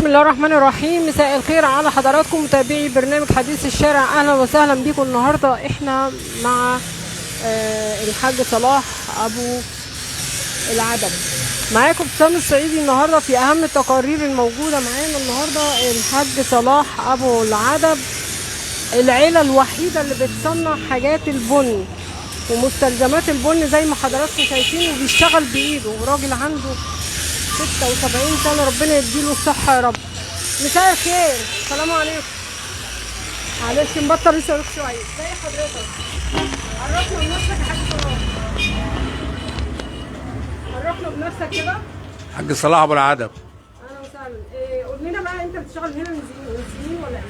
الله الرحمن الرحيم. مساء الخير على حضراتكم متابعي برنامج حديث الشارع، اهلا وسهلا بكم. النهارده احنا مع الحاج صلاح ابو العدب، معاكم ابتسام الصعيدي. النهارده في اهم التقارير الموجوده معانا النهارده الحاج صلاح ابو العدب، العيله الوحيده اللي بتصنع حاجات البن ومستلزمات البن زي ما حضراتكم شايفين، وبيشتغل بايده. راجل عنده 76 سنة، ربنا يديله الصحة يا رب. مساء الخير، السلام عليكم. معلش نبطل نصرف شوية. ازي حضرتك؟ عرفنا بنفسك يا حاج صلاح. عرفنا بنفسك كده. حاج صلاح ابو العدب. اهلا وسهلا. قول لنا بقى، انت بتشتغل هنا من سنين ولا ايه؟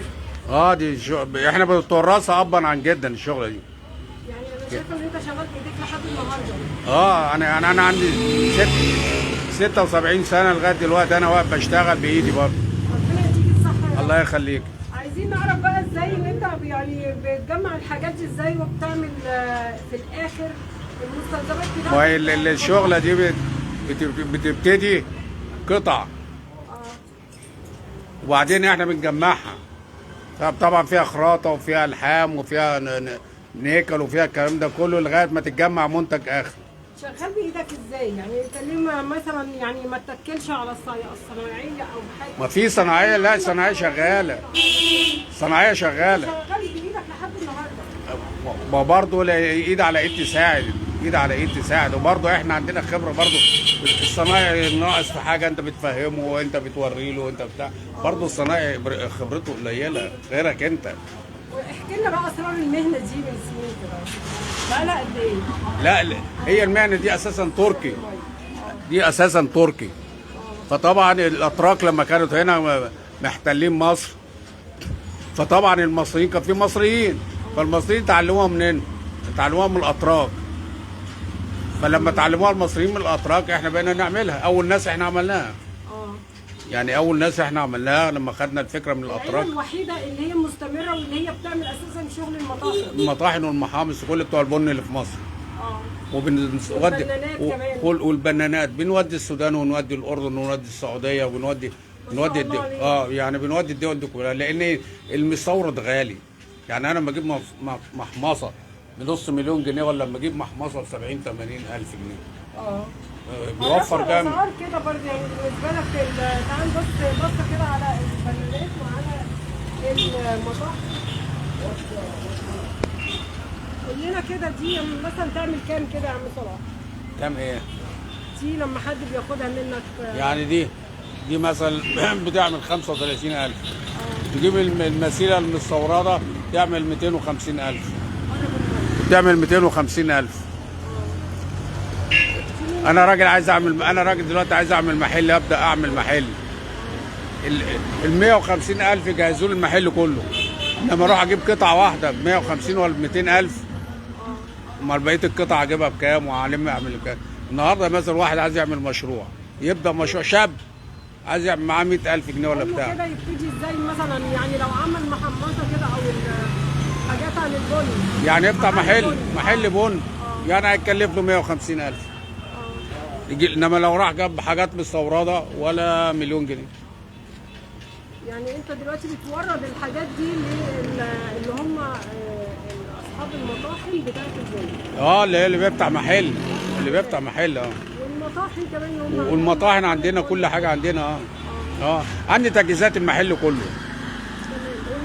دي احنا بنتورثها ابا عن جدا الشغله دي. يعني انا شايفه ان انت شغال بايديك لحد النهارده. انا عندي 76 سنه لغايه دلوقتي انا واقف بشتغل بايدي برضه. ربنا يديك الصحه يا رب. الله يخليك. عايزين نعرف بقى ازاي ان انت يعني بتجمع الحاجات دي ازاي، وبتعمل في الاخر المستلزمات بتاعتك. ما هي الشغله دي بتبتدي قطع وبعدين احنا بنجمعها. طبعا فيها خراطه وفيها الحام وفيها نيكل وفيها الكلام ده كله لغايه ما تتجمع منتج اخر. شغال بايدك ازاي؟ يعني انت ليه مثلا يعني ما تتكلش على الصناعيه او حاجه؟ ما في صناعيه، لا صناعيه شغاله. صناعيه شغاله. شغال بايدك لحد النهارده. ما برضه ايد على ايد تساعد، ايد على ايد تساعد. وبرضه احنا عندنا خبره برضه. الصنايعي ناقص في حاجه انت بتفهمه وانت بتوري له وانت بتاع. برضه الصنايعي خبرته قليله غيرك انت. واحكي لنا بقى اسرار المهنه دي من سنين كده. بقالها قد ايه؟ لا هي المهنه دي اساسا تركي. دي اساسا تركي. فطبعا الاتراك لما كانوا هنا محتلين مصر، فطبعا المصريين كان في مصريين، فالمصريين تعلموها منين؟ تعلموها من الاتراك. فلما تعلموها المصريين من الاتراك احنا بقينا نعملها. اول ناس احنا عملناها. يعني اول ناس احنا عملناها لما خدنا الفكره من الاتراك. العيله الوحيده اللي هي مستمره واللي هي بتعمل اساسا شغل المطاحن. المطاحن والمحامص وكل بتوع البن اللي في مصر. وبنودي والبنانات بنودي السودان ونودي الاردن ونودي السعوديه ونودي الدول. يعني بنودي الدول دي كلها، لان المستورد غالي. يعني انا لما اجيب محمصه بنص مليون جنيه، ولا لما اجيب محمصه ب 70 80 الف جنيه. بيوفر جامد. اسعار كده برضه يعني بالنسبه لك. تعال بص كده على البنانات وعلى المطاحن. قول لنا كده، دي مثلا تعمل كام كده يا عم صلاح؟ كام ايه؟ دي لما حد بياخدها منك يعني دي مثلا بتعمل 35,000. تجيب المسيره المستورده تعمل 250,000. تعمل 250,000. انا راجل دلوقتي عايز اعمل محل، ابدا اعمل محل. ال 150,000 يجهزوا لي المحل كله. لما اروح اجيب قطعه واحده ب 150 ولا ب 200,000، امال بقيه القطع اجيبها بكام اعمل بكام؟ النهارده مثلا واحد عايز يعمل مشروع، يبدا مشروع شاب عايز يعمل معاه 100,000 جنيه ولا بتاع. كده يبتدي ازاي مثلا؟ يعني لو عمل محمصه كده او حاجات عن البن، يعني يفتح محل بن، يعني هيكلف له 150,000. انما لو راح جاب حاجات مستورده ولا مليون جنيه. يعني انت دلوقتي بتورد الحاجات دي اللي هم اصحاب المطاحن بتاعت البن. اللي بيفتح محل. والمطاحن كمان هم. والمطاحن عندنا كل حاجه عندنا. عندي تجهيزات المحل كله. قول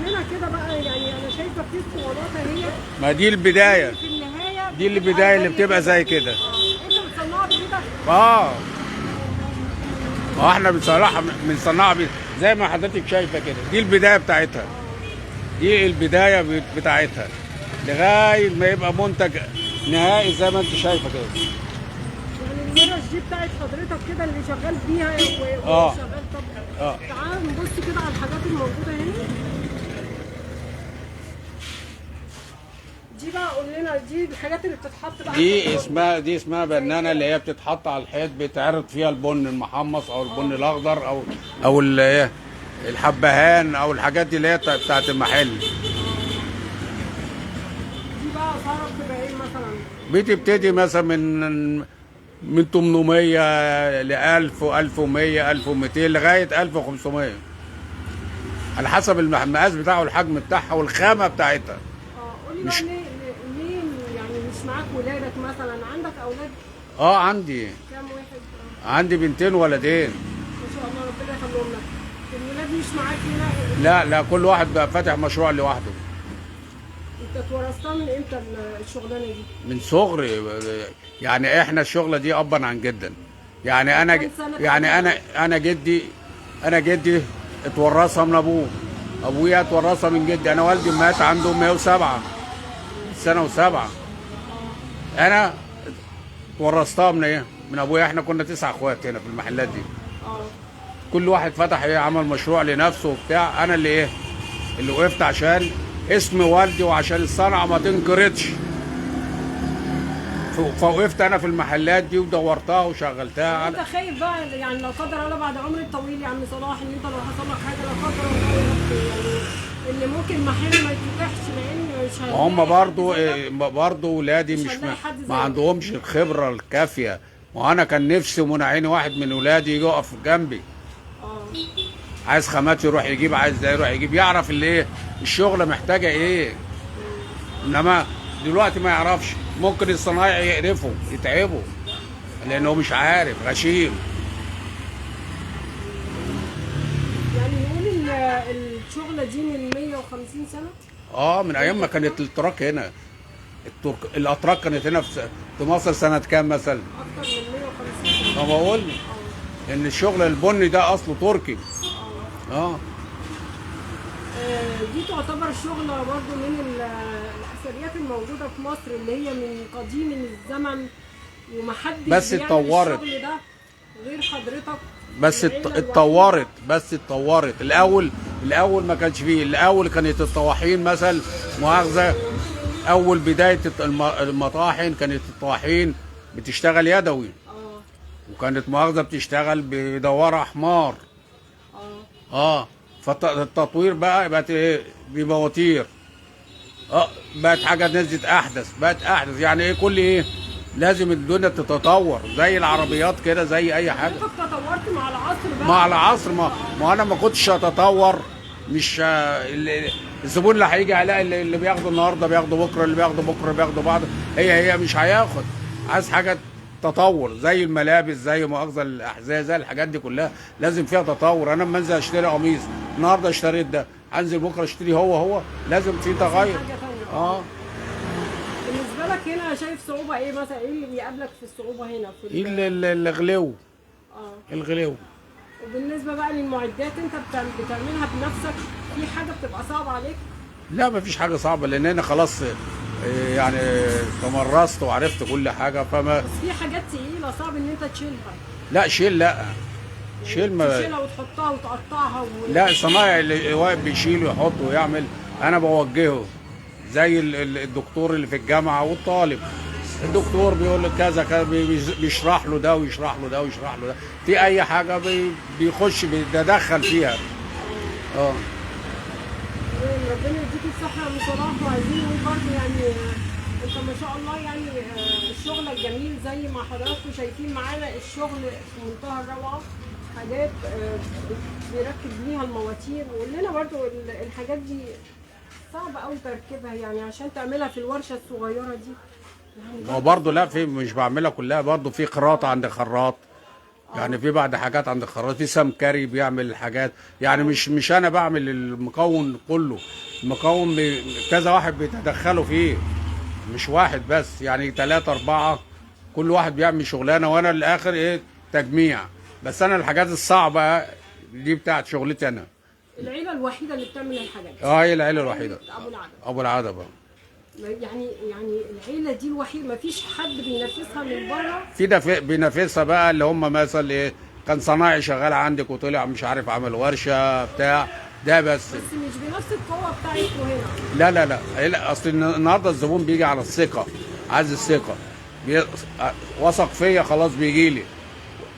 لنا كده بقى، يعني انا شايفه في اسطوانات اهي. ما دي البدايه. في النهايه دي البدايه اللي بتبقى زي كده. انت بتصنعها بايدك؟ احنا بنصنعها زي ما حضرتك شايفه كده. دي البدايه بتاعتها. لغايه ما يبقى منتج نهائي زي ما انت شايفه كده. يعني المرش دي بتاعت حضرتك كده اللي شغال بيها وشغال. طب تعال نبص كده على الحاجات الموجوده هنا. دي بقى قول لنا، دي الحاجات اللي بتتحط بقى. دي اسمها بنانه، اللي هي بتتحط على الحيط، بيتعرض فيها البن المحمص او البن الاخضر او الحبهان او الحاجات دي اللي هي بتاعت المحل. دي بقى اسعارها بتبقى ايه مثلا؟ بتبتدي مثلا من 800 ل 1000 و1100 1200 لغايه 1500. على حسب المقاس بتاعه والحجم بتاعها والخامه بتاعتها. قولي مش- بقى ليه يعني مش معاك ولادك مثلا؟ عندك اولاد؟ عندي كام واحد؟ عندي بنتين ولدين. ما شاء الله ربنا يخليهم لك. الولاد مش معاك هنا؟ لا لا، كل واحد بقى فاتح مشروع لوحده. انت اتورثتها من امتى الشغلانه دي؟ من صغري، يعني احنا الشغله دي ابا عن جدا. يعني انا كام سنة يعني تقريباً؟ انا جدي اتورثها من ابوه، ابويا اتورثها من جدي. انا والدي مات عنده 107 سنه و7. انا اتورثتها من ايه؟ من ابويا. احنا كنا 9 اخوات هنا في المحلات دي. اه كل واحد فتح عمل مشروع لنفسه وبتاع. انا اللي وقفت عشان اسم والدي وعشان الصنعه ما تنقرضش. فوقفت انا في المحلات دي ودورتها وشغلتها. انت خايف بقى يعني لا قدر الله بعد عمر طويل يا عم صلاح ان انت لو حصل لك حاجه لا قدر الله يعني ان ممكن محل ما يتفتحش لان مش هنلاقي هم حد برضو ولادي مش مش هنلاقي حد ما زيك. عندهمش الخبره الكافيه. وانا كان نفسي ومنعيني واحد من ولادي يقف جنبي. اه عايز خامات يروح يجيب، عايز ده يروح يجيب، يعرف اللي ايه الشغله محتاجه ايه. انما دلوقتي ما يعرفش. ممكن الصنايعي يقرفوا يتعبوا لانه مش عارف، غشيم. يعني نقول ان الشغله دي من 150 سنه؟ من ايام ما كانت الاتراك هنا. الاتراك كانت هنا في مصر سنه كام مثلا؟ اكتر من 150 سنه. ما بقول ان الشغل البني ده اصله تركي. دي تعتبر شغله برضو من الاثريات الموجوده في مصر اللي هي من قديم الزمن ومحدش بس بيعمل اتطورت. الشغل ده غير حضرتك. بس العيلة اتطورت. الاول ما كانش فيه. الاول كانت الطواحين مثلا مؤاخذه. اول بدايه المطاحن كانت الطواحين بتشتغل يدوي. وكانت مؤاخذه بتشتغل بدواره حمار. فالتطوير بقت ايه؟ بمواتير. بقت حاجه نزلت بقت احدث. يعني ايه؟ كل ايه؟ لازم الدنيا تتطور زي العربيات كده، زي اي حاجه. انت تطورت مع العصر بقى. مع العصر. ما انا ما كنتش اتطور. مش الزبون اللي هيجي هيلاقي اللي بياخده النهارده بياخده بكره، اللي بياخده بكره بياخده بعض. هي مش هياخد. عايز حاجه تطور زي الملابس، زي مؤاخذه الاحذيه، زي الحاجات دي كلها لازم فيها تطور. انا لما انزل اشتري قميص النهارده اشتريت ده، انزل بكره اشتري هو لازم في تغير. حاجه ثانيه. بالنسبه لك هنا شايف صعوبه ايه مثلا؟ ايه اللي بيقابلك في الصعوبه هنا في الغلو. الغلو. وبالنسبه بقى للمعدات انت بتعملها بنفسك، في حاجه بتبقى صعبه عليك؟ لا، ما فيش حاجه صعبه لان انا خلاص يعني تمرست وعرفت كل حاجه. فما بس في حاجات تقيله صعب ان انت تشيلها. لا شيل. لا شيل. ما تشيلها وتحطها وتقطعها لا، الصنايعي اللي واقف بيشيل ويحط ويعمل انا بوجهه زي الدكتور اللي في الجامعه والطالب. الدكتور بيقول له كذا كذا، بيشرح له ده ويشرح له ده ويشرح له ده. في اي حاجه بيخش بيتدخل فيها. ربنا يديك الصحه يا ام صلاح. وعايزين نقول برضه يعني انت ما شاء الله يعني الشغل الجميل زي ما حضراتكم شايفين معانا. الشغل في منتهى الروعه. حاجات بيركب ليها المواتير. وقول لنا برضه الحاجات دي صعب قوي تركيبها يعني عشان تعملها في الورشه الصغيره دي. هو برضه لا، في مش بعملها كلها. برضه في خراط عند خراط. يعني في بعض حاجات عند الخراط. في سمكري بيعمل الحاجات. يعني مش انا بعمل المكون كله. المكون كذا واحد بيتدخلوا فيه، مش واحد بس. يعني 3 4 كل واحد بيعمل شغلانه وانا الاخر ايه؟ تجميع. بس انا الحاجات الصعبه دي بتاعت شغلتي انا. العيله الوحيده اللي بتعمل الحاجات دي؟ هي العيله الوحيده. ابو العدب. ابو العدب. يعني العيله دي الوحيده، ما فيش حد بينافسها من بره؟ في بينافسها بقى اللي هم مثلا ايه؟ كان صنايعي شغال عندك وطلع مش عارف عمل ورشه بتاع ده. بس مش بنفس القوه بتاعتكم هنا. لا لا لا، اصل النهارده الزبون بيجي على الثقه. عايز الثقه. وثق فيا خلاص بيجي لي.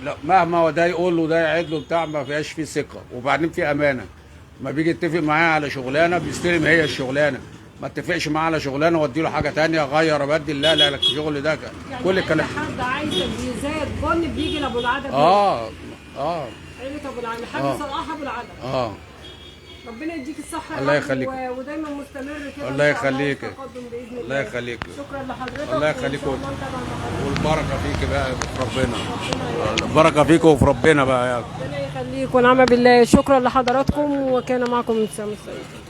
لا، مهما هو ده يقول له ده يعد له بتاع ما فيهاش فيه ثقه. وبعدين في امانه. ما بيجي يتفق معايا على شغلانه بيستلم هي الشغلانه. ما اتفقش معاه على شغلانه وادي له حاجه ثانيه اغير ابدل. لا لا لا، الشغل ده يعني كل الكلام. حد عايز تجهيزات بن بيجي لابو العدب. عيله ابو العدب. الحاج صلاح ابو العدب. ربنا يديك الصحه يا الله رب، يخليك. ودايما مستمر كده الله إن شاء يخليك. والتقدم باذن الله. الله يخليك. شكرا لحضرتك. الله يخليك. وإن شاء الله نتابع مع حضرتك. والبركه فيك بقى في ربنا. البركه فيك وفي ربنا بقى. ربنا يخليك ونعم بالله. شكرا لحضراتكم، وكان معكم ابتسام السيد.